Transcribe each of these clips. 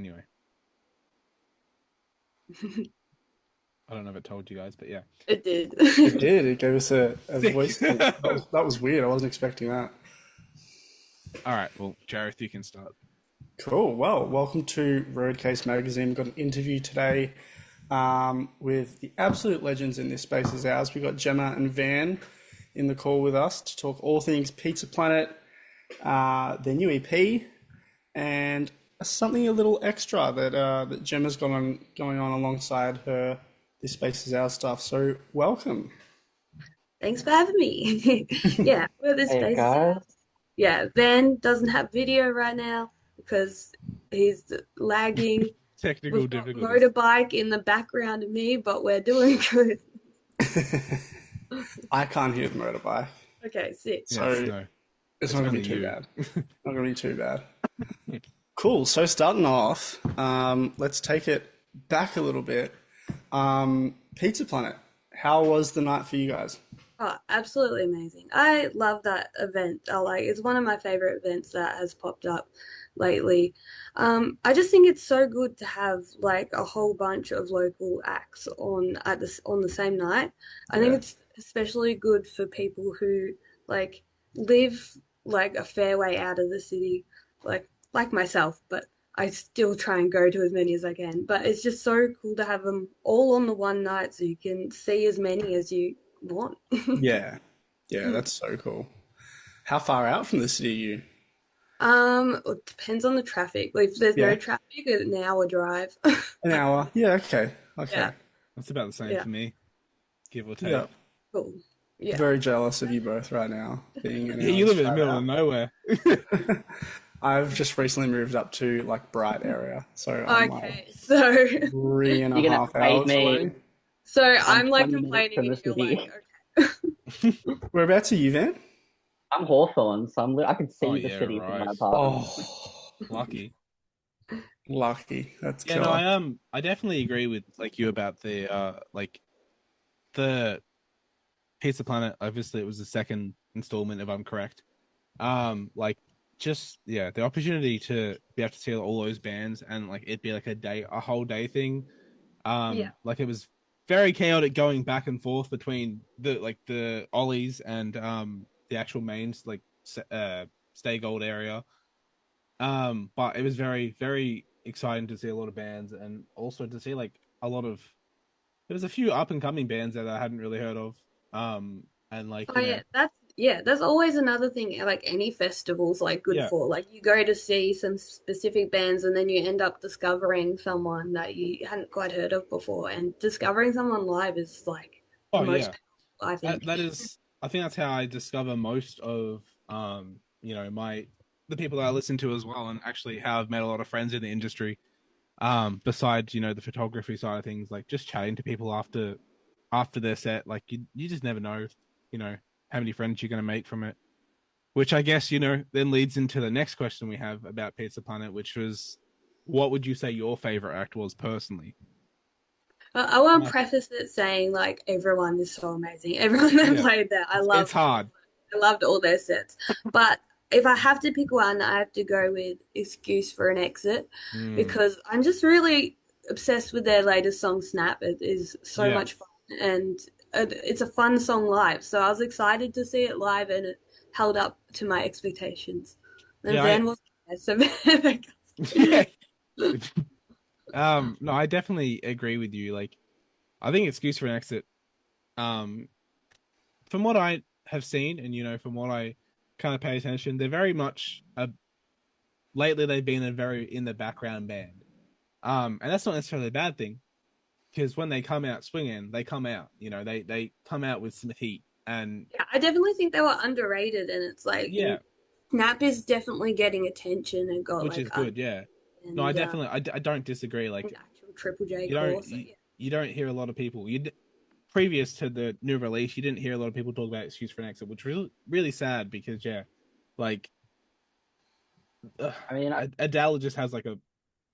anyway. I don't know if it told you guys, but yeah. It did. It did. It gave us a Sick. voice thing. That was weird. I wasn't expecting that. All right, well, Jareth, you can start. Cool. Well, welcome to Roadcase Magazine. We've got an interview today with the absolute legends in this space as ours. We've got Gemma and Van in the call with us to talk all things Pizza Planet, their new EP, and something a little extra that Gemma's got going on alongside her This Space is Our stuff. So welcome. Thanks for having me. Yeah, we're this Hey space. guys, Yeah, Van doesn't have video right now because he's lagging. Technical We've got difficulties. motorbike in the background of me, but we're doing good. I can't hear the motorbike, Okay, sick. Yes, so no. it's It's not going to only be too you. bad. Not going to be too bad. Cool. So starting off, let's take it back a little bit. Pizza Planet, how was the night for you guys? Oh, absolutely amazing. I love that event. It's one of my favorite events that has popped up lately. I just think it's so good to have like a whole bunch of local acts on the same night. I think Yeah. it's especially good for people who like live like a fair way out of the city, like myself, but I still try and go to as many as I can. But it's just so cool to have them all on the one night so you can see as many as you want. Yeah. Yeah, that's so cool. How far out from the city are you? It depends on the traffic. If there's no Yeah. traffic, it's an hour drive. An hour. Yeah, okay. Yeah, Okay. That's about the same yeah, for me, give or take. Yeah. cool. Yeah. Very jealous of you both right now, being an Yeah, you hour live in the straight middle out. of nowhere. I've just recently moved up to like Bright area, so I'm like Okay, so 3.5 hours you're gonna fade away. me. so I'm I'm like 20 minutes complaining from and the you're like, city. Whereabouts are you then? I'm Hawthorne, so I can Oh see the yeah, city from my right. apartment. Oh, Lucky. lucky. That's Yeah, no, killer. I definitely agree with like you about the Pizza Planet. Obviously, it was the second installment, if I'm correct. Like just yeah, the opportunity to be able to see all those bands and like it'd be like a whole day thing. yeah, Like it was very chaotic going back and forth between the ollies and the actual mains Stay Gold area. But it was very very exciting to see a lot of bands and also to see like a lot of there was a few up and coming bands that I hadn't really heard of. And like oh you know yeah, that's always another thing. Like any festival's like good yeah for. Like you go to see some specific bands and then you end up discovering someone that you hadn't quite heard of before. And discovering someone live is like the oh most yeah powerful, I think. that is I think that's how I discover most of my the people that I listen to as well, and actually how I've met a lot of friends in the industry. Besides the photography side of things, like just chatting to people after their set, like you just never know, how many friends you're going to make from it. Which I guess then leads into the next question we have about Pizza Planet, which was, what would you say your favorite act was personally? I want to Like, preface it saying like everyone is so amazing. Everyone that yeah, played there, it's hard. I loved all their sets. But if I have to pick one, I have to go with Excuse for an Exit Mm, because I'm just really obsessed with their latest song, Snap. It is so yeah, much fun and it's a fun song live. So I was excited to see it live and it held up to my expectations. And yeah, Van was there, so yeah. No, I definitely agree with you. Like, I think Excuse for an Exit. Um, from what I have seen, and from what I kind of pay attention, they're very much lately they've been a very in the background band. And that's not necessarily a bad thing because when they come out swinging, they come out. They come out with some heat, and yeah, I definitely think they were underrated and it's like yeah, Snap is definitely getting attention and got which like is good. Yeah, no, I and definitely I don't disagree. an Like actual Triple J you don't core. So yeah, you don't hear a lot of people. Previous to the new release, you didn't hear a lot of people talk about Excuse for an Exit, which was really really sad because yeah, like I mean, Adele just has like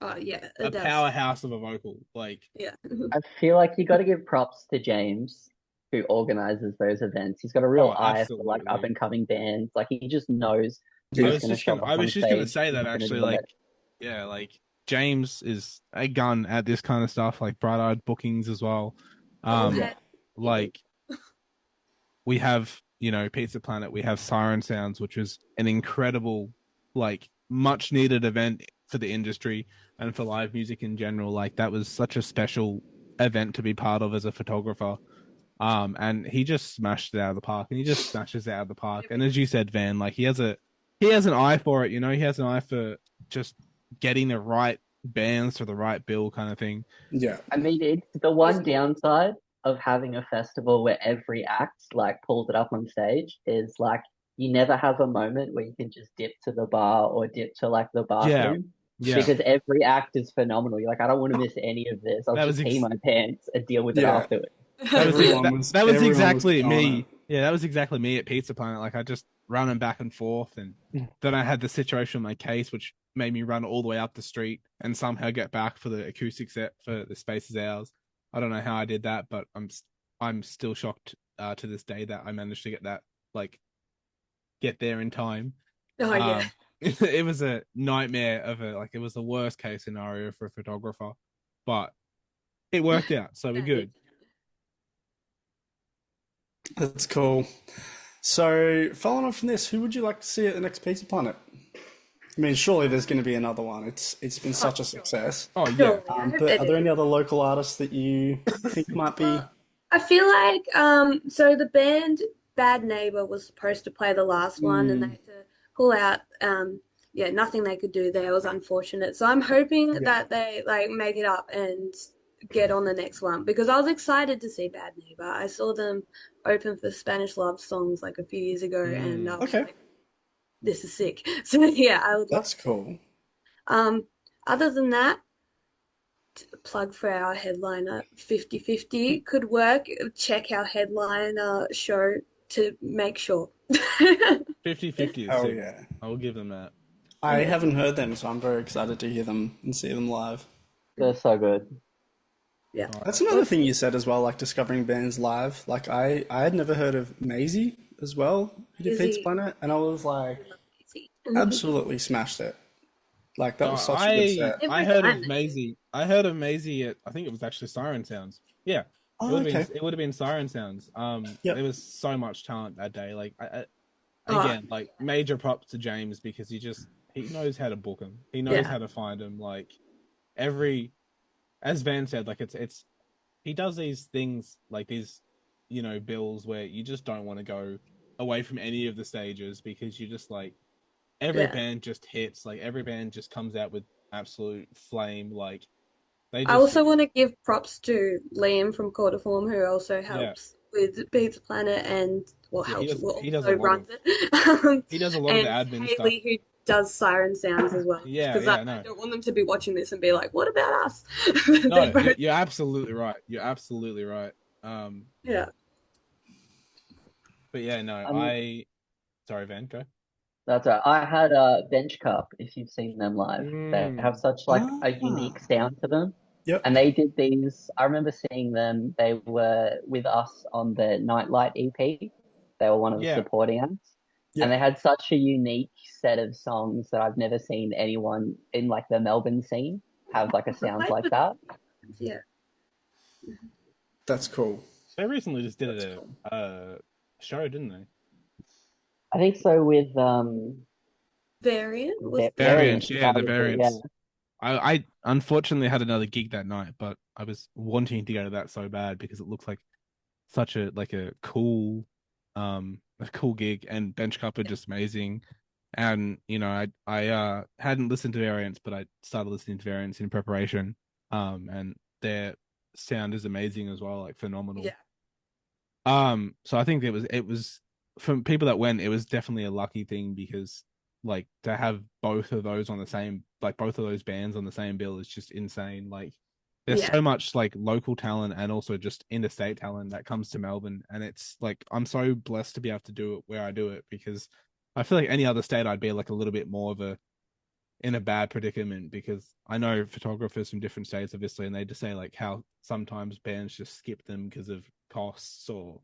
oh yeah, a it does. powerhouse of a vocal. Like Yeah, I feel like you got to give props to James, who organizes those events. He's got a real oh, eye for like up absolutely. and coming bands. Like he just knows I who's Yeah. was going to just show gonna I up on was just gonna stage, say who's that going to actually. do Like it. yeah, like James is a gun at this kind of stuff, like Bright Eyed Bookings as well. Oh, Yeah. Like we have, Pizza Planet, we have Siren Sounds, which was an incredible, like much needed event for the industry and for live music in general. Like that was such a special event to be part of as a photographer. And he just smashed it out of the park, and he just smashes it out of the park. And as you said, Van, like he has an eye for it. He has an eye for just getting the right bands for the right bill, kind of thing. Yeah. I mean, it's the one downside of having a festival where every act like pulls it up on stage is like you never have a moment where you can just dip to the bar or dip to like the Yeah, bathroom yeah. because every act is phenomenal. You're like, I don't want to miss any of this. I'll That just was pee my pants and deal with it Yeah. afterwards. that was Everyone was exactly on me. it. Yeah, that was exactly me at Pizza Planet. Like I just running back and forth, and then I had the situation with my case, which made me run all the way up the street and somehow get back for the acoustic set for the Spaces Hours. I don't know how I did that, but I'm still shocked to this day that I managed to get there in time. Oh yeah. It was a nightmare it was the worst case scenario for a photographer, but it worked out, so we're good. That's cool. So, following on from this, who would you like to see at the next Pizza Planet? I mean, surely there's going to be another one. It's been such a success. Oh yeah, Surely, I hope But they are there do. any other local artists that you think might be? I feel like so the band Bad Neighbor was supposed to play the last one and they Mm, had to pull out. Yeah, nothing they could do there was unfortunate. So I'm hoping yeah, that they like make it up and get on the next one because I was excited to see Bad Neighbor. I saw them open for Spanish Love Songs like a few years ago and I was okay, like, this is sick. So yeah, I would love that's cool. um other than that, plug for our headliner 50/50 could work. Check our headliner show to make sure. 50-50 is Oh sick. yeah, I will give them that. I Yeah. haven't heard them, so I'm very excited to hear them and see them live. They're so good. Yeah. All That's right. another thing you said as well, like discovering bands live. Like I had never heard of Maisie as well, who did Pizza Easy. Planet, and I was like, I love easy. absolutely smashed it. Like that No, was such a good set. I Every heard of time they do. Maisie. I heard of Maisie at, I think it was actually Siren Sounds. Yeah, Oh, okay. it would have been Siren Sounds. Yep. There was so much talent that day. Like Oh, again, like major props to James because he knows how to book them. He knows yeah. how to find them. Like every, as Van said, like it's he does these things like these, bills where you just don't want to go away from any of the stages because you just like every Yeah. band just hits, like every band just comes out with absolute flame, like they I just also want to give props to Liam from Quarter Form, who also yeah, helps with Pizza Planet and well yeah, helps, well he does a also lot of runs it. he does a lot of the And admin stuff. Haley, who does Siren Sounds as well, Yeah, because yeah, I no, don't want them to be watching this and be like, "What about us?" They no, both, you're absolutely right, you're absolutely right. um yeah. but yeah, no, Um, sorry, Van, go. that's right. I had a Bench Cup, if you've seen them live. They have mm, such like a Ah, unique sound to them. yep, And they did these, I remember seeing them. They were with us on the Nightlight EP. They were one of the yeah, supporting acts. And they yep. had such a unique set of songs that I've never seen anyone in like the Melbourne scene have like a I sound played like with that. yeah. That's cool. they recently just did That's cool. a show, didn't they? I think so with Variant was Variants, Variant. yeah, the Yeah. variants. I unfortunately had another gig that night, but I was wanting to go to that so bad because it looks like such a cool gig, and Bench Cup are just amazing. And I hadn't listened to Variants, but I started listening to Variants in preparation. And their sound is amazing as well, like phenomenal. yeah. So I think it was from people that went, it was definitely a lucky thing because like to have both of those on the same, like both of those bands on the same bill is just insane. Like there's Yeah. so much like local talent and also just interstate talent that comes to Melbourne, and it's like I'm so blessed to be able to do it where I do it because I feel like any other state I'd be like a little bit more of a in a bad predicament because I know photographers from different states, obviously, and they just say like how sometimes bands just skip them because of costs or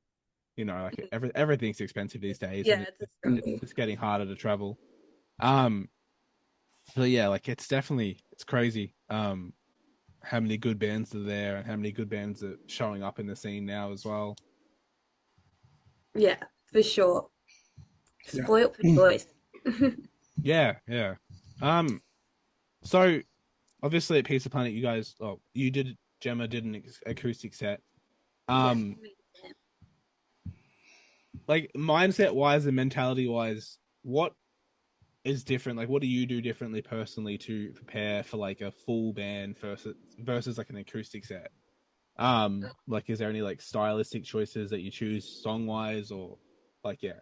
like everything's expensive these days, and Yeah, it's it's a it's struggle. it's getting harder to travel. Um, So yeah, like it's crazy. How many good bands are there and how many good bands are showing up in the scene now as well. Yeah, for sure. Yeah. Spoilt for choice. Yeah, yeah. Um, so obviously at Pizza Planet, you guys, oh, you did, Gemma did an acoustic set. Yes. Um, like mindset wise and mentality wise, what is different? Like, what do you do differently personally to prepare for like a full band versus like an acoustic set? Like, is there any like stylistic choices that you choose song wise, or like, yeah,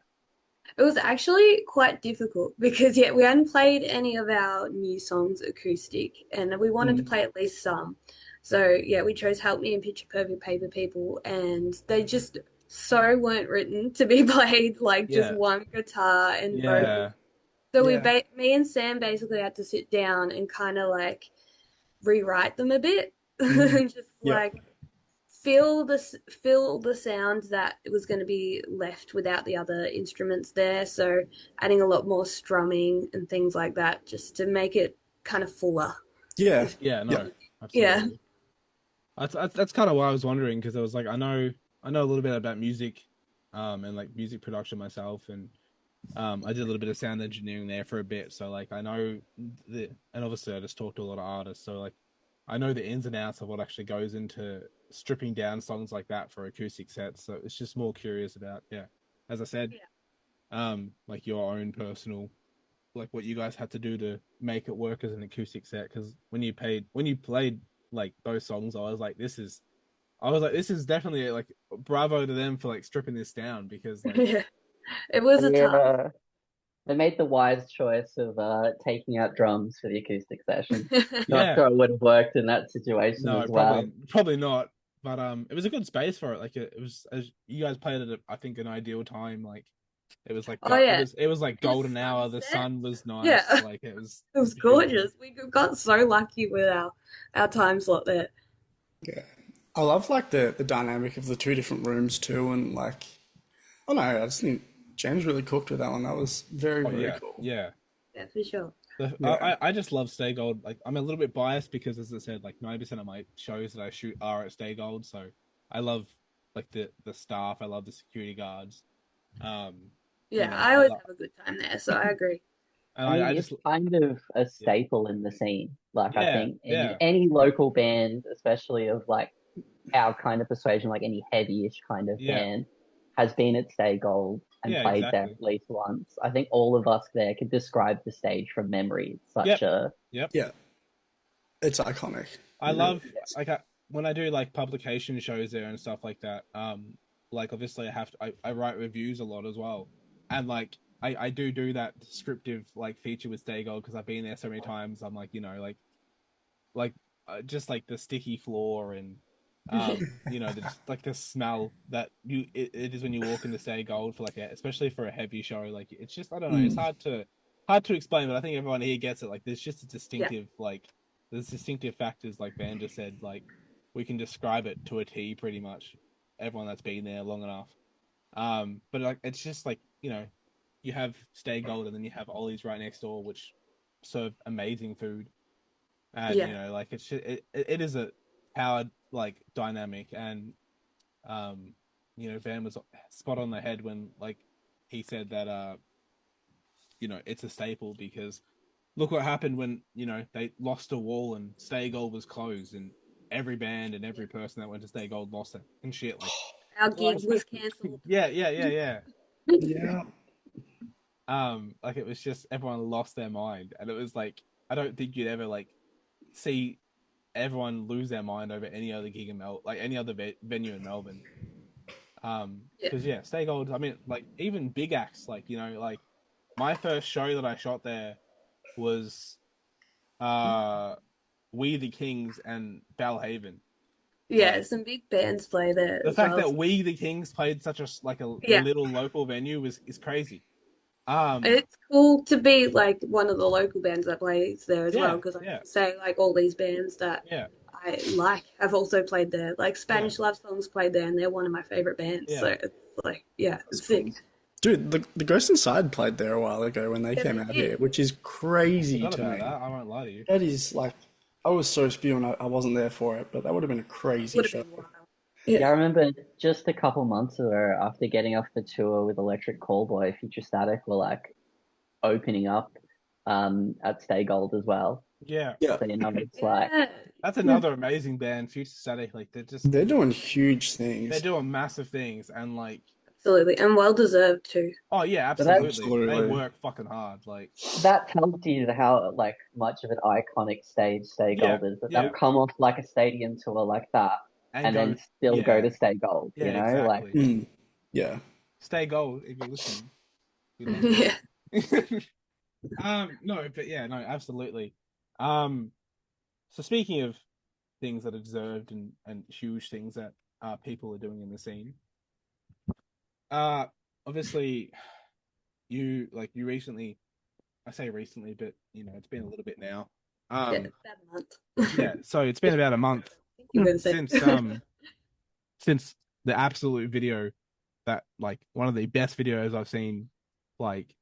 It was actually quite difficult because yeah, we hadn't played any of our new songs acoustic, and we wanted to Mm. play at least some. So yeah, we chose "Help Me" and "Picture Perfect Paper People," and they just so weren't written to be played like just yeah, one guitar and vocals. yeah, So Yeah. me and Sam basically had to sit down and kind of like rewrite them a bit, Mm. and just Yeah. like feel the sound that was going to be left without the other instruments there. So adding a lot more strumming and things like that just to make it kind of fuller. Yeah. If yeah. Yeah. No, yeah, absolutely. That's kind of why I was wondering because I was like, I know a little bit about music, and like music production myself, and I did a little bit of sound engineering there for a bit, so like I know and obviously I just talked to a lot of artists, so like I know the ins and outs of what actually goes into stripping down songs like that for acoustic sets. So it's just more curious about, yeah, as I said, yeah, like your own personal, like what you guys had to do to make it work as an acoustic set. Because when you played like those songs, I was like, this is definitely like bravo to them for like stripping this down because like yeah. It was a tough. Yeah, they made the wise choice of taking out drums for the acoustic session. Not yeah. sure it would have worked in that situation No, as well. probably not. But it was a good space for it. Like it was, as you guys played it, I think an ideal time. Like it was like Oh yeah, it was like the golden hour. The sunset. sun was nice. Yeah, Like it was it was beautiful. gorgeous. We got so lucky with our time slot there. Yeah. I love like the dynamic of the two different rooms too, and like I don't know, I just think James really cooked with that one. That was very, Oh very yeah, cool. yeah. Yeah, for sure. Yeah. I just love Stay Gold. Like I'm a little bit biased because, as I said, like 90% of my shows that I shoot are at Stay Gold. So I love like the staff. I love the security guards. Um, you Yeah, know, I I always love, have a good time there, so I agree. and I mean, I it's just kind of a yeah, staple in the scene. Like, I yeah, think yeah, any local band, especially of like our kind of persuasion, like any heavy-ish kind of yeah, band, has been at Stay Gold and yeah, played there exactly. at least once. I think all of us there could describe the stage from memory. It's such Yep, a yep. Yeah. It's iconic. I It really love is. like when I do like publication shows there and stuff like that. Like obviously I write reviews a lot as well, and like I do that descriptive like feature with Stay Gold because I've been there so many times. I'm like, like just like the sticky floor and the just like the smell that it is when you walk in the Stay Gold for like especially for a heavy show. Like it's just, I don't know, it's Mm. hard to explain, but I think everyone here gets it. Like there's just a Yeah, distinctive like there's distinctive factors, like Van just said, like we can describe it to a T pretty much, everyone that's been there long enough. But like it's just like, you have Stay Gold and then you have Ollie's right next door, which serve amazing food. And yeah, like it's just, it is a powered like dynamic. And Van was spot on the head when like he said that it's a staple because look what happened when they lost a wall and Stay Gold was closed, and every band and every person that went to Stay Gold lost it and shit. Like, our well, gig was cancelled. yeah, yeah, yeah, yeah. Yeah. Like it was just everyone lost their mind, and it was like I don't think you'd ever like see everyone lose their mind over any other gig in like any other venue in Melbourne. Yeah, Because yeah, Stay Gold. I mean, like even big acts, like like my first show that I shot there was uh We the Kings and Belhaven. yeah, Like some big bands play there the as fact well. that We the Kings played such a Yeah, little local venue is crazy. it's cool to be like one of the local bands that plays there as well Yeah, because I yeah, can say like all these bands that yeah, I like have also played there. Like yeah, Spanish Love Songs played there, and they're one of my favorite bands. So yeah. it's like, yeah, That's it's cool. sick. Dude, the Ghost Inside played there a while ago when they Yeah, came they out did. here, which is crazy Forgot to about me. that. I won't lie to you. That is like, I was so spewing, I wasn't there for it, but that would have been a crazy Would have show. been wild. Yeah, Yeah. I remember just a couple months ago, after getting off the tour with Electric Callboy, Future Static were like opening up at Stay Gold as well. Yeah, Yeah, So it's like Yeah. that's Yeah. another amazing band, Future Static. Like they're doing huge they're things. doing massive things, and like, Absolutely. And well deserved too. oh yeah, but that absolutely. They Absolutely. work fucking hard. Like, that tells you how like much of an iconic stage Stay yeah, Gold is, that they'll yeah, come off like a stadium tour like that and and go, then still go yeah, to Stay Gold, yeah, like exactly. Mm, yeah. Stay gold if you're listening. We love Yeah. you. No, but yeah, no, absolutely. Um, so speaking of things that are deserved and huge things that people are doing in the scene, uh, obviously you recently, I say recently, but it's been a little bit now. Yeah. Um, About a month. yeah, so it's been about a month I think you were gonna say. since the absolute video that like one of the best videos I've seen. Like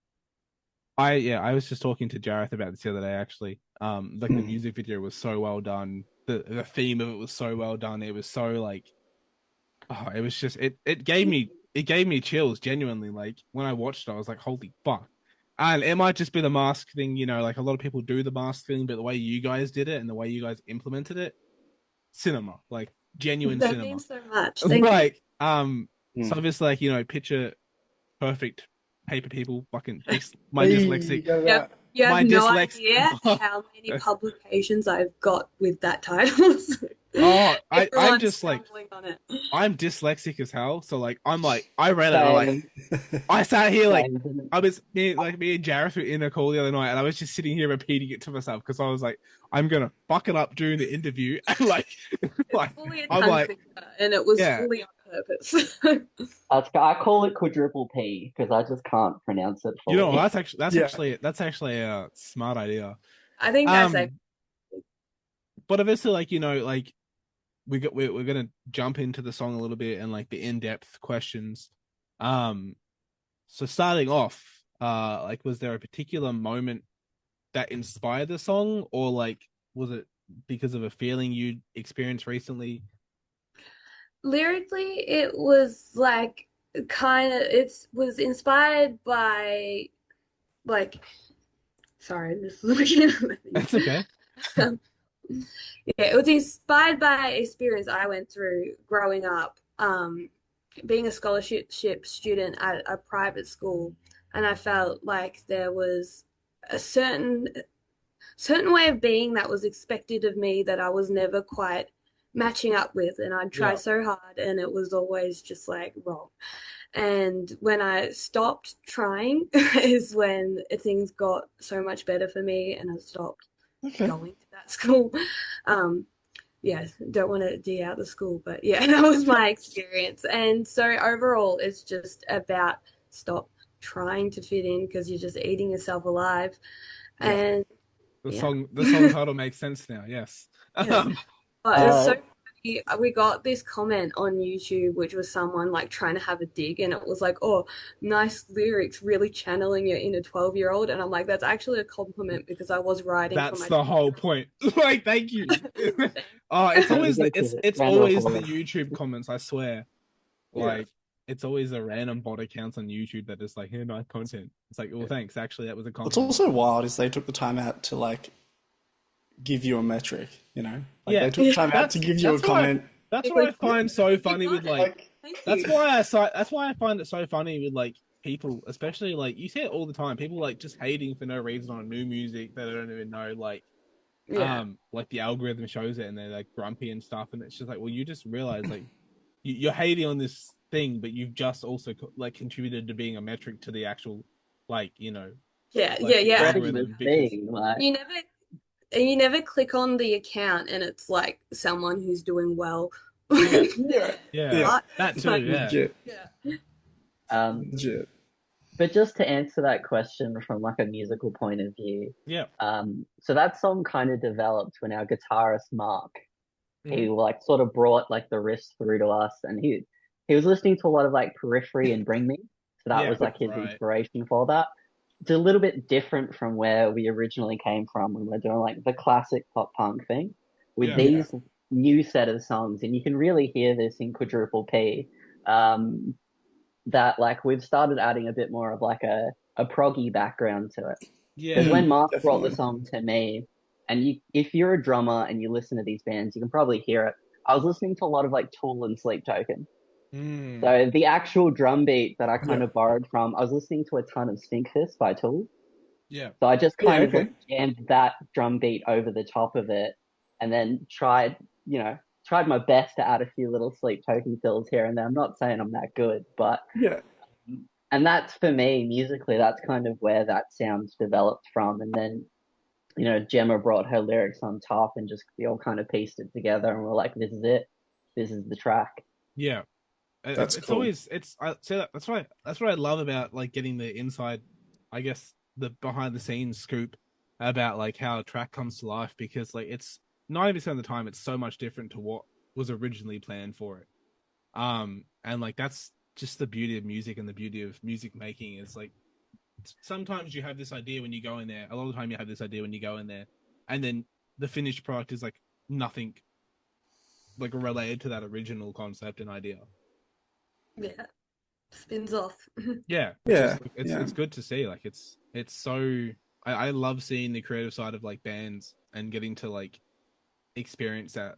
I was just talking to Jareth about this the other day actually. Like the Mm. music video was so well done. The theme of it was so well done. It was so like it was just it gave me chills genuinely. Like when I watched it, I was like, holy fuck. And it might just be the mask thing, like a lot of people do the mask thing, but the way you guys did it and the way you guys implemented it, cinema, like genuine That cinema. means so much. Thank you. Like, so Mm. obviously, like, picture perfect paper people, fucking my Hey, you dyslexic, got Yep. that. You have my no dyslexic. idea how many publications I've got with that title. Oh, I'm Everyone's just like, stumbling on it. I'm dyslexic as hell. So like, I read it and I'm like, same, I sat here like, same. me and Jareth were in a call the other night, and I was just sitting here repeating it to myself because I was like, I'm gonna fuck it up during the interview, and like, It's like fully a I'm tongue like, twister, and it was yeah, fully on purpose. I call it quadruple P because I just can't pronounce it fully. Yeah. that's actually a smart idea. I think that's like, Um, but obviously, like like we're gonna jump into the song a little bit and like the in-depth questions. Um, so starting off, like was there a particular moment that inspired the song, or like was it because of a feeling you experienced recently? lyrically, it was like kind of, it was inspired by, like, sorry, this is looking at my That's things. okay. Um, yeah, it was inspired by experience I went through growing up, being a scholarship student at a private school, and I felt like there was a certain way of being that was expected of me that I was never quite matching up with, and I'd try Yeah, so hard, and it was always just like wrong. And when I stopped trying is when things got so much better for me, and I stopped Okay. going to that school. Um, yeah, don't want to D out the school, but yeah, that was my experience. And so overall, it's just about stop trying to fit in because you're just eating yourself alive. Yeah. And the yeah, song title makes sense now. Yes. yes. But it's Uh, so funny. We got this comment on YouTube, which was someone like trying to have a dig, and it was like, "Oh, nice lyrics, really channeling your inner 12-year-old." And I'm like, "That's actually a compliment because I was writing for That's my the whole 12-year-old." point. Like, thank you. Oh, it's you always get to it's round of always the applause. YouTube comments. I swear. Yeah. Like, it's always a random bot accounts on YouTube that is like, "Here, nice content." It's like, well, thanks. Actually, that was a What's compliment. also wild is they took the time out to like give you a metric, Like Yeah, they took the time out to that's give you a that's what I comment. that's It what was I find so you funny with got it. like. Like, Thank That's you. why that's why I find it so funny with like people, especially like you see it all the time. People like just hating for no reason on new music that they don't even know. Yeah. Like the algorithm shows it and they're like grumpy and stuff, and it's just like, well, you just realize like you're hating on this thing, but you've just also like contributed to being a metric to the actual like Yeah, like yeah, the yeah. Spreading the algorithm because thing, like You never you never click on the account and it's like someone who's doing well. yeah, yeah, yeah, yeah, What? that It's too, like, yeah, legit, yeah. um legit. but just to answer that question from like a musical point of view, yeah. so that song kind of developed when our guitarist Mark, Mm-hmm. he like sort of brought like the riffs through to us, and he was listening to a lot of like Periphery and Bring Me, so So that Yeah, was like his right. inspiration for that. It's a little bit different from where we originally came from when we're doing like the classic pop punk thing with Yeah, Yeah. these new set of songs, and you can really hear this in Quadruple P. Um, that like we've started adding a bit more of like a proggy background to it. Because yeah, when Mark brought the Definitely. song to me, and if you're a drummer and you listen to these bands, you can probably hear it. I was listening to a lot of like Tool and Sleep Token. mm, So the actual drum beat that I Yeah. kind of borrowed from, I was listening to a ton of Stinkfist by Tool. yeah, So I just Yeah. kind of Okay. like jammed that drum beat over the top of it and then tried my best to add a few little Sleep Token fills here and there. I'm not saying I'm that good, but Yeah. and that's for me musically, that's kind of where that sound developed from. And then, Gemma brought her lyrics on top and just we all kind of pieced it together and we're like, this is it. This is the track. yeah. That's It's cool. always it's I say that's what I love about like getting the inside, I guess the behind the scenes scoop about like how a track comes to life because like it's 90% of the time it's so much different to what was originally planned for it. And like that's just the beauty of music and the beauty of music making is like sometimes you have this idea when you go in there. A lot of the time you have this idea when you go in there, and then the finished product is like nothing like related to that original concept and idea. Yeah, spins off. Yeah, it's Yeah. just like Yeah. it's good to see. Like it's so I love seeing the creative side of like bands and getting to like experience that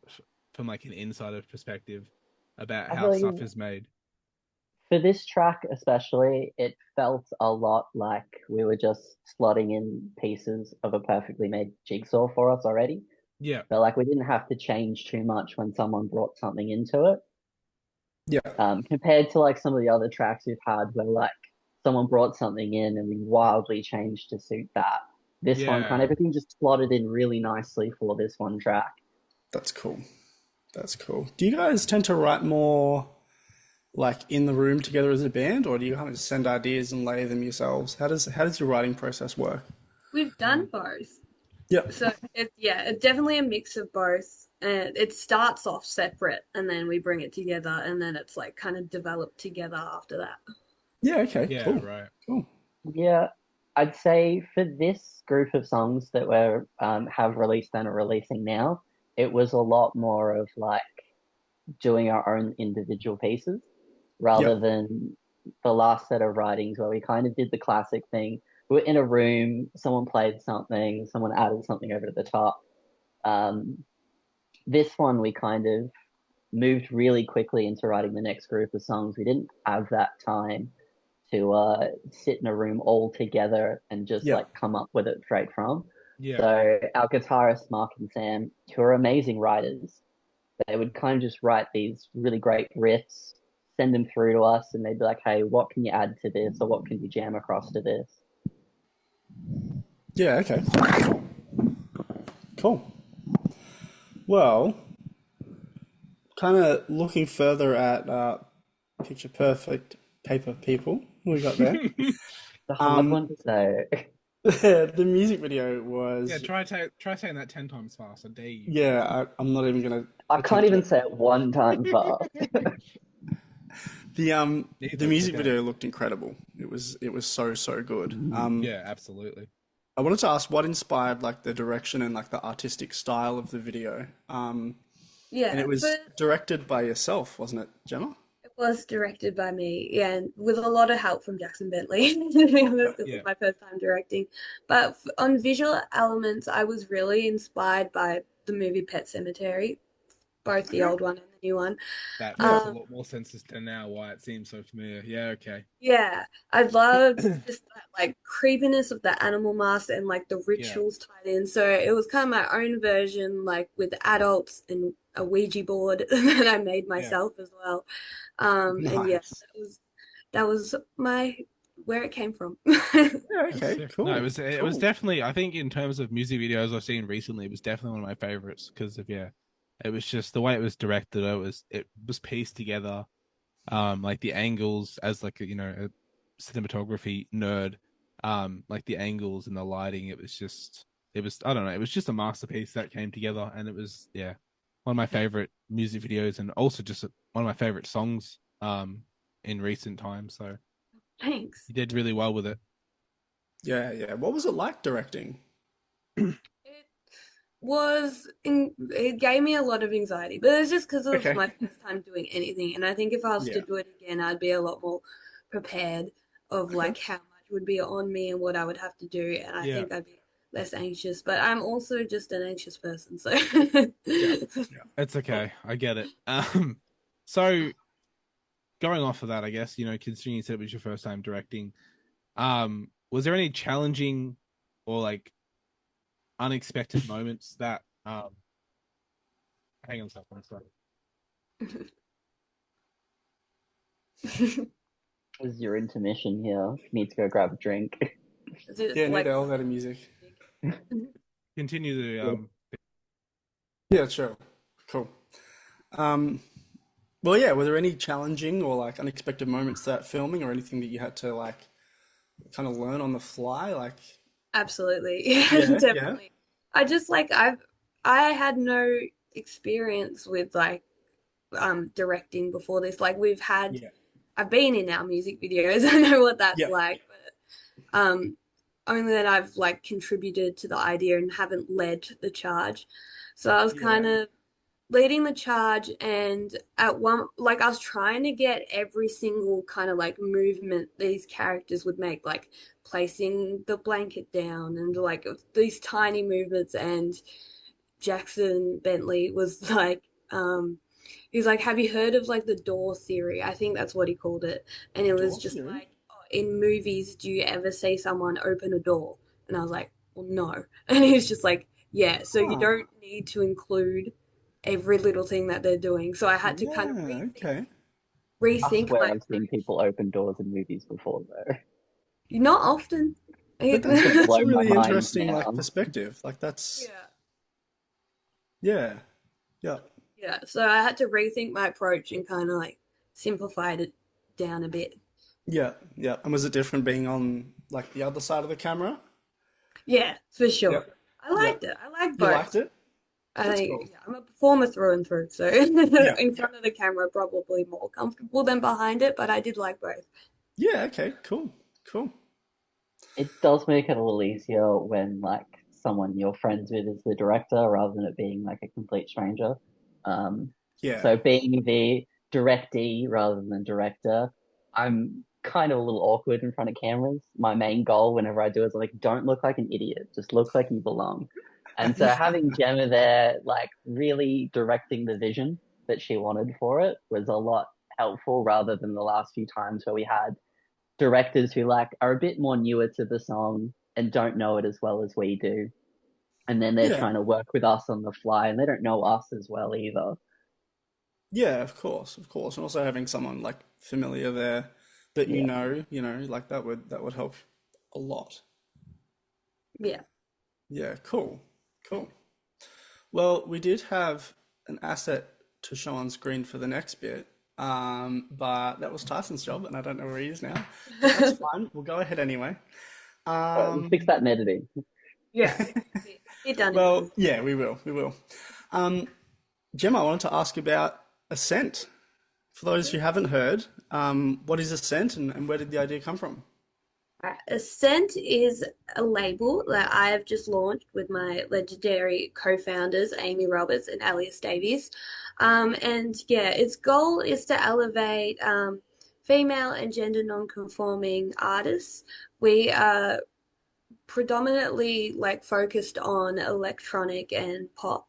from like an insider perspective about I how feel stuff like is made. for this track especially, it felt a lot like we were just slotting in pieces of a perfectly made jigsaw for us already. Yeah, But like we didn't have to change too much when someone brought something into it. Yeah. Compared to like some of the other tracks we've had where like someone brought something in and we wildly changed to suit that. This one kind of yeah. everything just slotted in really nicely for this one track. That's cool. That's cool. Do you guys tend to write more like in the room together as a band, or do you kind of send ideas and lay them yourselves? How does your writing process work? We've done both. Yep. So it's definitely a mix of both. And it starts off separate and then we bring it together and then it's like kind of developed together after that. Yeah. Okay. Yeah, Cool. right. Cool. Yeah, I'd say for this group of songs that we're have released and are releasing now, it was a lot more of like doing our own individual pieces rather Yep. than the last set of writings where we kind of did the classic thing. We were in a room, someone played something, someone added something over the top. Um, this one we kind of moved really quickly into writing the next group of songs. We didn't have that time to sit in a room all together and just like Yep. come up with it straight from. Yeah, So our guitarists Mark and Sam, who are amazing writers, they would kind of just write these really great riffs, send them through to us, and they'd be like, "Hey, what can you add to this, or what can you jam across to this?" Yeah. Okay. Cool. Well, kind of looking further at Picture Perfect Paper People. What we got there? It's a hard Um, one to say. the music video yeah. was, Try saying that 10 times fast. I dare you. yeah, I'm not even gonna I can't attempt even it. say it one time fast. The Neither. It's music okay. video looked incredible. It was so good. Yeah, absolutely. I wanted to ask what inspired like the direction and like the artistic style of the video. And it Yeah, was directed by yourself, wasn't it, Gemma? it was directed by me, yeah, and with a lot of help from Jackson Bentley, to be honest, this was Yeah, my first time directing. But on visual elements, I was really inspired by the movie Pet Cemetery, both the Okay. old one and the new one. that Yeah. makes a Um, lot more sense as to now why it seems so familiar. Yeah, okay. Yeah, I loved just that like creepiness of the animal mask and like the Yeah, rituals tied in. So it was kind of my own version, like with adults and a Ouija board that I made yeah. myself as well. And yeah, Nice. that was my where it came from. Yeah, That's okay, sick. No, cool. it was Cool. definitely. I think in terms of music videos I've seen recently, it was definitely one of my favorites because of yeah, it was just the way it was directed. It was pieced together. Like the angles as like a cinematography nerd. Like the angles and the lighting. It was I don't know. It was just a masterpiece that came together, and it was yeah one of my favorite music videos, and also just one of my favorite songs. In recent times. So Thanks. You did really well with it. Yeah, yeah. What was it like directing? It it gave me a lot of anxiety, but it's just because of Okay. my first time doing anything. And I think if I was to Yeah. do it again, I'd be a lot more prepared of Okay. like how much would be on me and what I would have to do. And I Yeah. think I'd be less anxious, but I'm also just an anxious person. So Yeah. Yeah. It's okay. I get it. So going off of that, I guess, considering you said it was your first time directing, was there any challenging or like unexpected moments that hang on a second, sorry. This is your intermission here. Need to go grab a drink. just Yeah, need like elevator music. Continue the Yeah. Yeah, sure. Cool. Um, well, yeah, were there any challenging or like unexpected moments that filming or anything that you had to like kind of learn on the fly? Like, absolutely. Yeah, yeah, yeah, definitely. I just like I had no experience with like directing before this. Like yeah, I've been in our music videos. I know what that's yeah, like, but only that I've like contributed to the idea and haven't led the charge. So I was kind yeah. of leading the charge, and at one like I was trying to get every single kind of like movement these characters would make, like placing the blanket down and like these tiny movements. And Jackson Bentley was like, he's like, have you heard of like the door theory? I think that's what he called it. And it was Door just theory. like, oh, in movies, do you ever see someone open a door? And I was like, well, no. And he was just like, yeah, so you Huh. don't need to include every little thing that they're doing. So I had to kind of Yeah, okay. I rethink swear my I've seen approach. people open doors in movies before, though. Not often. But It's gonna that's blow a my really mind interesting like now. perspective. Like that's Yeah. yeah, yeah, Yeah. So I had to rethink my approach and kind of like simplified it down a bit. yeah, yeah. And was it different being on like the other side of the camera? Yeah, for sure. Yep, I liked yep. it. I like You liked both. it? I That's think cool. yeah, I'm a performer through and through, so Yeah. in front of the camera probably more comfortable than behind it, but I did like both. Yeah, okay, cool. Cool. It does make it a little easier when like someone you're friends with is the director rather than it being like a complete stranger. Um, Yeah. so being the directee rather than director, I'm kind of a little awkward in front of cameras. My main goal whenever I do is like, don't look like an idiot, just look like you belong. And so having Gemma there, like really directing the vision that she wanted for it was a lot helpful rather than the last few times where we had directors who like are a bit more newer to the song and don't know it as well as we do. And then they're Yeah. trying to work with us on the fly and they don't know us as well either. Yeah, of course, of course. And also having someone like familiar there that Yeah. like that would help a lot. Yeah. Yeah, cool. Cool. Well, we did have an asset to show on screen for the next bit. But that was Tyson's job and I don't know where he is now. But that's fine. We'll go ahead anyway. We'll fix Um that in editing. Yeah. It done in well, post. yeah, we will. We will. Um Gemma, I wanted to ask about Ascent. For those who haven't heard, what is Ascent and where did the idea come from? Ascent is a label that I have just launched with my legendary co-founders, Amy Roberts and Alias Davies. And yeah, its goal is to elevate female and gender non-conforming artists. We are predominantly like focused on electronic and pop.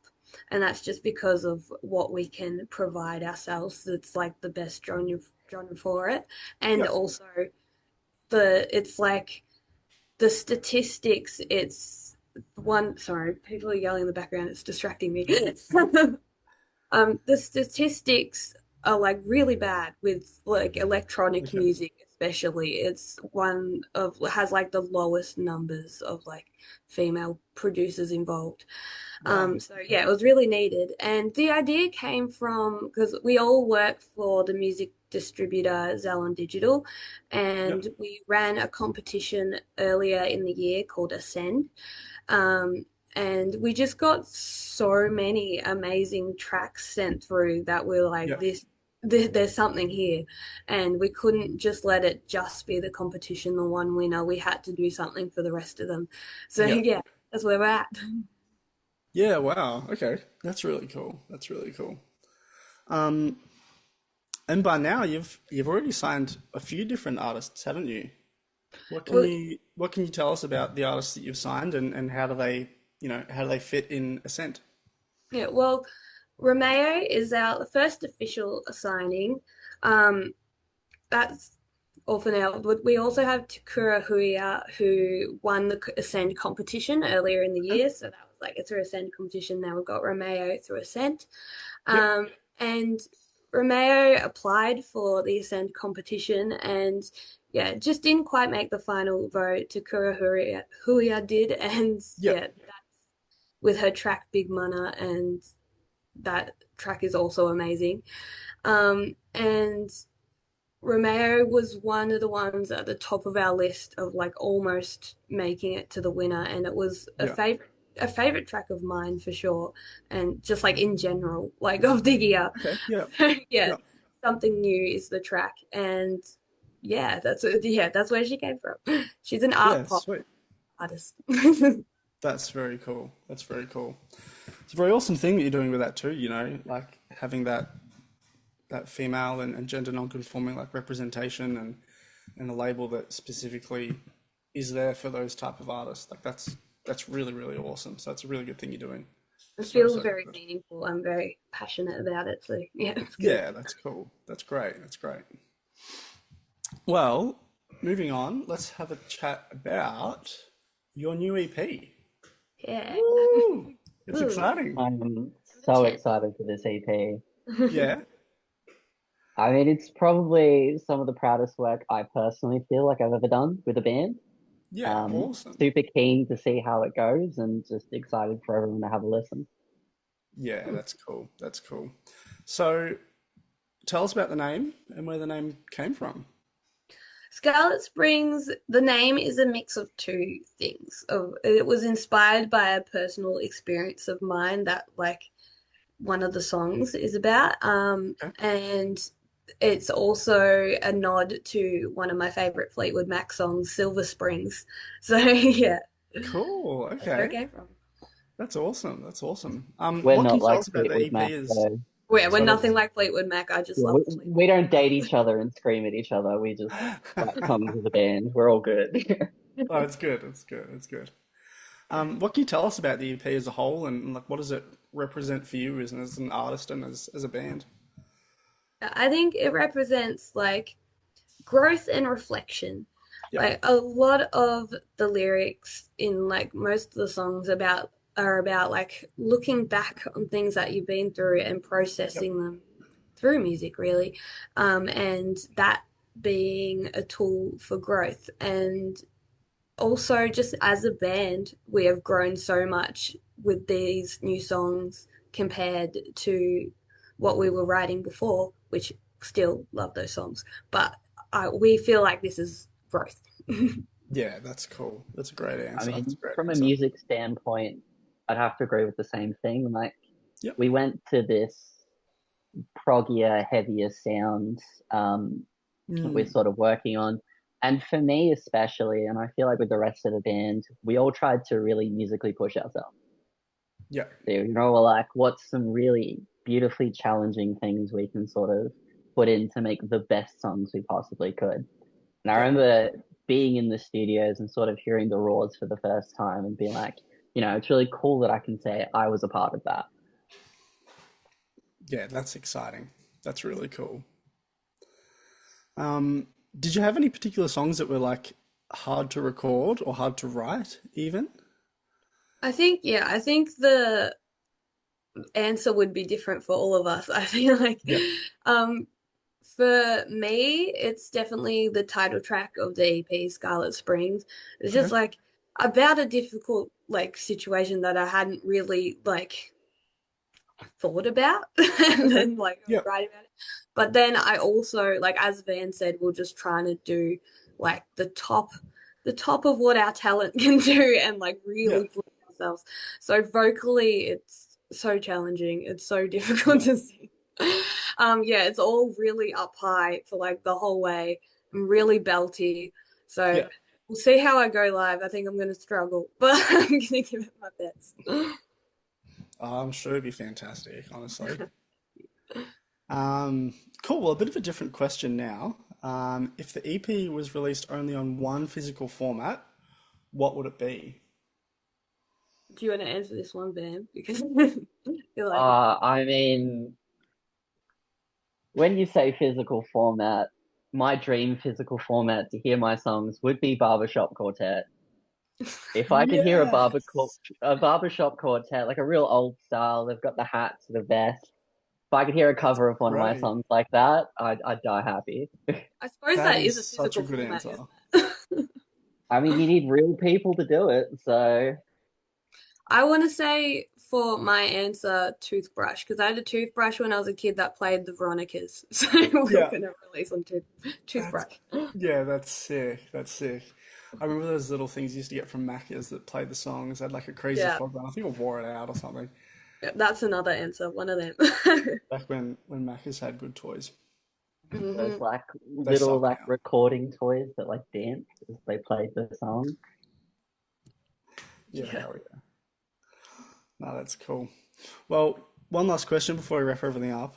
And that's just because of what we can provide ourselves. It's like the best genre for it. And Yeah. also it's like the statistics, it's one, sorry, people are yelling in the background, it's distracting me. The statistics are like really bad with like electronic Okay. music, especially. It's one of has like the lowest numbers of like female producers involved. Wow. So Okay. yeah, it was really needed. And the idea came from because we all work for the music distributor Zalon Digital, Yep. and we ran a competition earlier in the year called Ascend. Um, and we just got so many amazing tracks sent through that were like Yep. this. there's something here, and we couldn't just let it just be the competition, the one winner. We had to do something for the rest of them. So Yeah. yeah, that's where we're at. Yeah, wow. Okay. That's really cool. That's really cool. Um, and by now you've already signed a few different artists, haven't you? Well, What can you tell us about the artists that you've signed and how do they, how do they fit in Ascent? yeah, well, Romeo is our first official signing. Um, that's all for now. But we also have Takura Huya, who won the Ascend competition earlier in the Okay. year. So that was like a through Ascend competition. Now we've got Romeo through Ascend. Yep. And Romeo applied for the Ascend competition and yeah, just didn't quite make the final vote. Takura Huya did. And Yep. yeah, with her track Big Mana, and that track is also amazing. And Romeo was one of the ones at the top of our list of like almost making it to the winner, and it was Yeah. a favorite track of mine for sure, and just like in general, like of the year. Okay. Yeah. Yeah, Yeah. something new is the track, and yeah, that's where she came from. She's an art Yeah. pop Sweet. artist. That's very cool. That's very cool. It's a very awesome thing that you're doing with that too, like having that female and gender non-conforming like representation and a label that specifically is there for those type of artists. Like that's really, really awesome. So it's a really good thing you're doing. It So, feels so very good. meaningful. I'm very passionate about it, so yeah, it's good. Yeah, that's cool. That's great. That's great. Well, moving on, let's have a chat about your new EP. Yeah. Woo! It's Ooh, exciting. I'm give a so chance. excited for this EP. Yeah. I mean, it's probably some of the proudest work I personally feel like I've ever done with a band. Yeah. Awesome. Super keen to see how it goes and just excited for everyone to have a listen. Yeah, that's cool. That's cool. So tell us about the name and where the name came from. Scarlet Springs, the name is a mix of two things. It was inspired by a personal experience of mine that like one of the songs is about. Okay. And it's also a nod to one of my favorite Fleetwood Mac songs, Silver Springs. So yeah, Cool. that's where it Okay. came from. That's awesome. That's awesome. We're What can not you tell like us about the Fleetwood EP Mac, is so Well, yeah, we're so nothing that's like Fleetwood Mac. I just yeah, love we, the Fleetwood we don't date each other and scream at each other. We just write songs as a band. We're all good. Oh, it's good. It's good. It's good. What can you tell us about the EP as a whole and like what does it represent for you as an artist and as a band? I think it represents like growth and reflection. Yep. Like a lot of the lyrics in like most of the songs about are about like looking back on things that you've been through and Yep. processing them through music, really. And that being a tool for growth. And also, just as a band, we have grown so much with these new songs compared to what we were writing before, which still love those songs. But we feel like this is growth. Yeah, that's cool. That's a great I answer. That's a mean, great from a answer. music standpoint, I'd have to agree with the same thing. Like, Yep. we went to this proggier, heavier sound that we're Mm. sort of working on. And for me, especially, and I feel like with the rest of the band, we all tried to really musically push ourselves. Yeah. So, we're like, what's some really beautifully challenging things we can sort of put in to make the best songs we possibly could? And I Yeah. remember being in the studios and sort of hearing the raws for the first time and being like, it's really cool that I can say I was a part of that. Yeah, that's exciting. That's really cool. Um, did you have any particular songs that were like hard to record or hard to write even? I think the answer would be different for all of us. I feel like, Yeah. um, for me, it's definitely the title track of the EP, Scarlet Springs. It's just Okay. like about a difficult like situation that I hadn't really like thought about and Okay. then like I was Yeah. writing about it. But then I also like as Van said, we're just trying to do like the top of what our talent can do and like Yeah. really push ourselves. So vocally it's so challenging. It's so difficult Yeah. to sing. Yeah, it's all really up high for like the whole way and really belty. So Yeah, we'll see how I go live. I think I'm gonna struggle, but I'm gonna give it my best. I'm sure it'd be fantastic, honestly. Um, cool. Well, a bit of a different question now. If the EP was released only on one physical format, what would it be? Do you want to answer this one, Bam? Because I feel like it's I mean, when you say physical format, my dream physical format to hear my songs would be barbershop quartet. If I could hear Yes. a barbershop quartet, like a real old style, they've got the hats, the vest. If I could hear a That's cover of one of my great. songs like that, I'd die happy. I suppose That that is is a such a physical good format, answer. isn't it? I mean, you need real people to do it, so I want to say for my answer, toothbrush, because I had a toothbrush when I was a kid that played the Veronicas. So we're Yeah, gonna release on that's toothbrush. yeah, that's sick. That's sick. I remember those little things you used to get from Macca's that played the songs. They had like a crazy Yeah, fog band. I think I wore it out or something. yeah, that's another answer. One of them. Back when Macca's had good toys. those Hmm. like They little suck like now. recording toys that like dance as they played the song. Yeah, Yeah. hell yeah. No, that's cool. Well, one last question before we wrap everything up.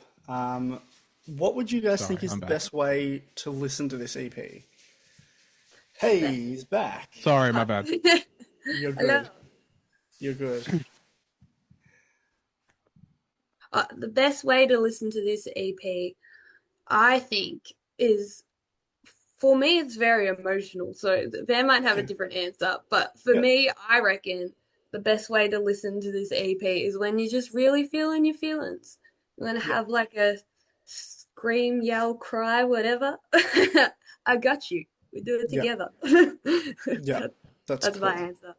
What would you guys think Sorry, is I'm the back. best way to listen to this EP? The Hey, best. he's back. Sorry, my Hi. bad. You're Hello. good. You're good. The best way to listen to this EP, I think, is for me, it's very emotional. So they might have a Okay. different answer, but for Yeah. me, I reckon the best way to listen to this EP is when you're just really feeling your feelings. You're gonna Yeah. have like a scream, yell, cry, whatever. I got you. We do it Yeah. together. Yeah. That, That's that's my cool. answer.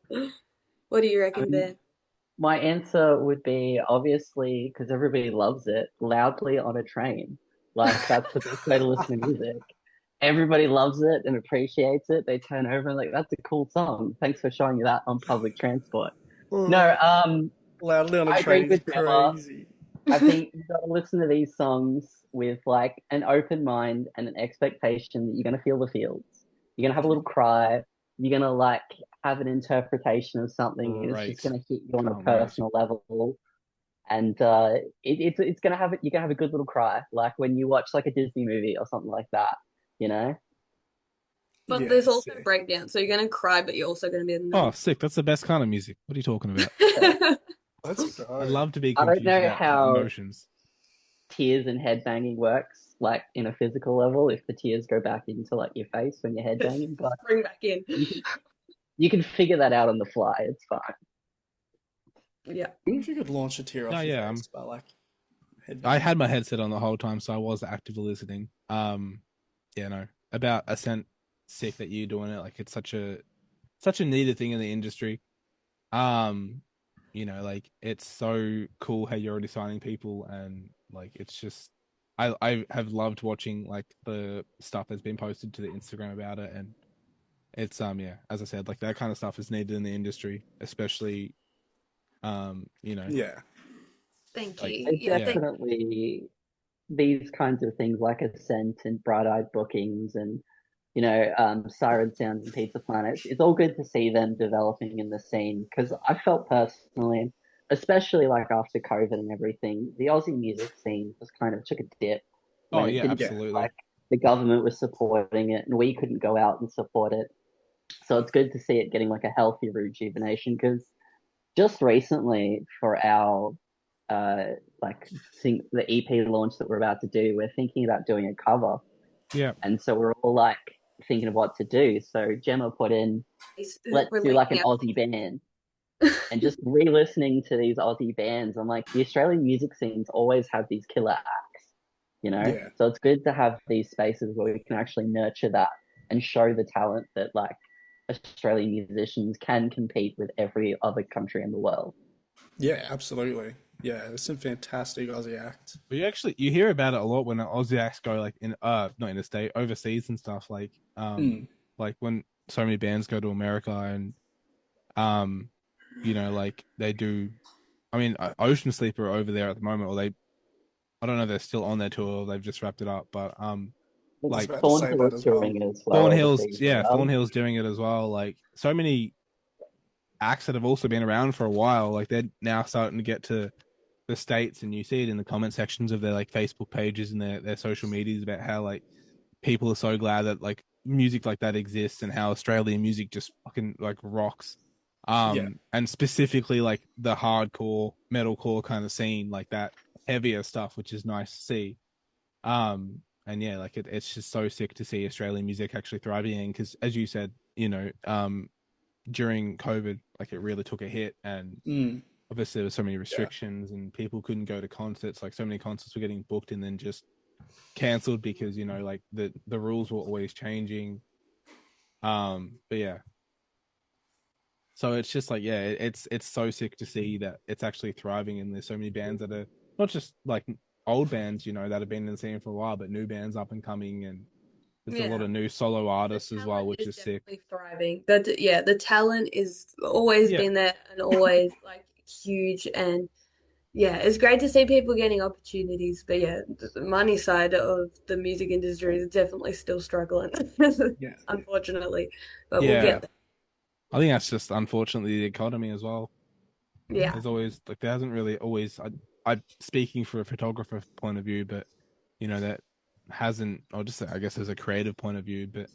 What do you I reckon, mean, Ben? my answer would be obviously because everybody loves it, loudly on a train. Like that's the best way to listen to music. Everybody loves it and appreciates it. They turn over and like, that's a cool song. Thanks for showing me that on public transport. No, Oh, loudly on a I train agree is with Gemma. crazy. I think you've got to listen to these songs with like an open mind and an expectation that you're going to feel the feels. You're going to have a little cry. You're going to like have an interpretation of something and it's just Great. going to hit you on a Can't wait. personal level. And it's going to have, you're going to have a good little cry. Like when you watch like a Disney movie or something like that, you know? But Yeah, there's also sick. breakdown, so you're gonna cry, but you're also gonna be in the Oh, moment. sick. That's the best kind of music. What are you talking about? Let's I go. love to be I don't confused know about how emotions. tears and headbanging works, like in a physical level, if the tears go back into like your face when you're headbanging, but Bring back in. you can you can figure that out on the fly. It's fine. Yeah. I wonder if you could launch a tear Oh off your yeah, face by like I headbanging. had my headset on the whole time, so I was actively listening. Yeah, no, about Ascent, sick that you're doing it. Like it's such a needed thing in the industry. Um, like it's so cool how you're already signing people, and like it's just, I have loved watching like the stuff that's been posted to the Instagram about it, and it's yeah, as I said, like that kind of stuff is needed in the industry, especially Yeah. Thank like you. There's Yeah, yeah, thank definitely these kinds of things like Ascent and Bright Eyed Bookings and Siren Sounds and Pizza Planets. It's all good to see them developing in the scene because I felt personally, especially like after COVID and everything, the Aussie music scene just kind of took a dip oh when it yeah, didn't Yeah. feel absolutely. like the government was supporting it and we couldn't go out and support it. So it's good to see it getting like a healthy rejuvenation because just recently for our uh like the EP launch that we're about to do, we're thinking about doing a cover, Yeah. and so we're all like thinking of what to do. So Gemma put in, you. let's do like Releasing an our Aussie content. band, and just re-listening to these Aussie bands. I'm like, the Australian music scenes always have these killer acts, you know. Yeah. So it's good to have these spaces where we can actually nurture that and show the talent that like Australian musicians can compete with every other country in the world. Yeah, absolutely. Yeah, there's some fantastic Aussie acts. But you hear about it a lot when Aussie acts go like in not in the state overseas and stuff Mm. like when so many bands go to America and um like they do. I mean, Ocean Sleeper are over there at the moment, or they I I don't know if they're still on their tour or they've just wrapped it up, but I was like about to say that Thornhill's as well. doing it as well overseas as well. Thornhill's doing it as well. Like so many acts that have also been around for a while, like they're now starting to get to the States, and you see it in the comment sections of their like Facebook pages and their social medias about how like people are so glad that like music like that exists and how Australian music just fucking like rocks. Yeah. And specifically like the hardcore metalcore kind of scene, like that heavier stuff, which is nice to see. And yeah, like it's just so sick to see Australian music actually thriving, because as you said, during COVID, like it really took a hit, and obviously there were so many restrictions and people couldn't go to concerts. Like so many concerts were getting booked and then just cancelled because like the rules were always changing. But yeah, so it's just like it's so sick to see that it's actually thriving, and there's so many bands that are not just like old bands that have been in the scene for a while, but new bands up and coming, and there's a lot of new solo artists as well, which is sick. Definitely thriving. The talent is always been there and always like huge, and yeah, it's great to see people getting opportunities. But yeah, the money side of the music industry is definitely still struggling, Yeah. unfortunately. But we'll Yeah, get there. I think that's just unfortunately the economy as well. Yeah, There's always like there hasn't really always I speaking for a photographer point of view, but that hasn't, or just I guess as a creative point of view, but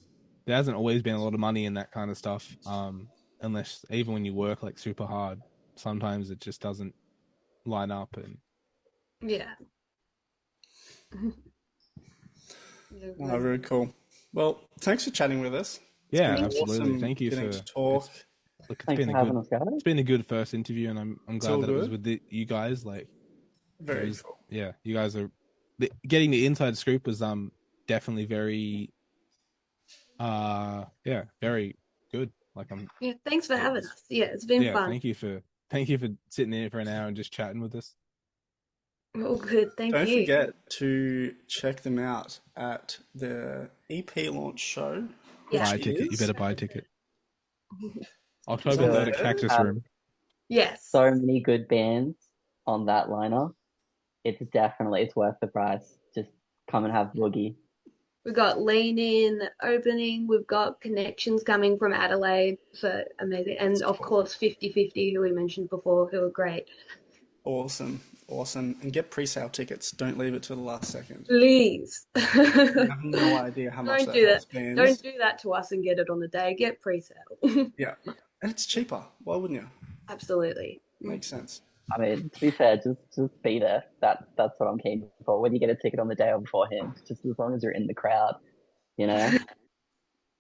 there hasn't always been a lot of money in that kind of stuff. Unless even when you work like super hard, sometimes it just doesn't line up. And yeah. Oh, very cool. Well, thanks for chatting with us. It's yeah, been absolutely. awesome Thank you getting for to talk. Look, Thanks for having us, guys. it's been a good first interview, and I'm It's glad all that it was good. with you guys. Like it Very was, cool. yeah, you guys are getting the inside scoop was definitely very very good. Like Yeah, thanks for having us. Yeah, it's been fun. thank you for sitting there for an hour and just chatting with us. All good. Thank Don't you. forget to check them out at the EP launch show, Yeah. which Buy a ticket. You is better buy a ticket. is October on 3rd there. at Cactus Have Room. Yes. so many good bands on that lineup. It's worth the price. Just come and have boogie. We've got Lean In opening. We've got connections coming from Adelaide. So amazing. And of course, 50/50, who we mentioned before, who are great. Awesome. Awesome. And get pre-sale tickets. Don't leave it to the last second. Please. You have no idea how much Don't that do that. helps bands. Don't do that to us and get it on the day. Get pre-sale. Yeah. And it's cheaper. Why wouldn't you? Absolutely. Makes sense. I mean, to be fair, just be there. That's what I'm keen for. Whether you get a ticket on the day or beforehand, just as long as you're in the crowd,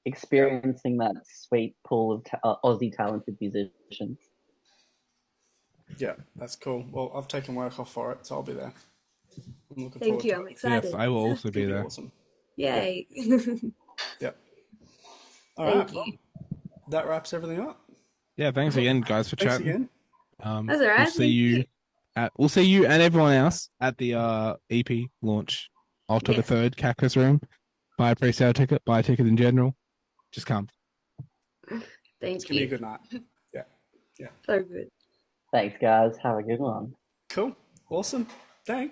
experiencing that sweet pool of Aussie talented musicians. Yeah, that's cool. Well, I've taken work off for it, so I'll be there. I'm looking Thank forward you. to I'm it. excited. Yes, I will also It's be gonna be there. awesome. Yay. Yeah. All Thank right. you. Well, that wraps everything up. Yeah, thanks again, guys, for Thanks chatting. again. That's all right. We'll see you and everyone else at the EP launch, October Yes. 3rd, Cactus Room. Buy a pre-sale ticket, buy a ticket in general. Just come. It's Thank gonna be a you. good night. Yeah. Yeah. So good. Thanks, guys. Have a good one. Cool. Awesome. Thanks.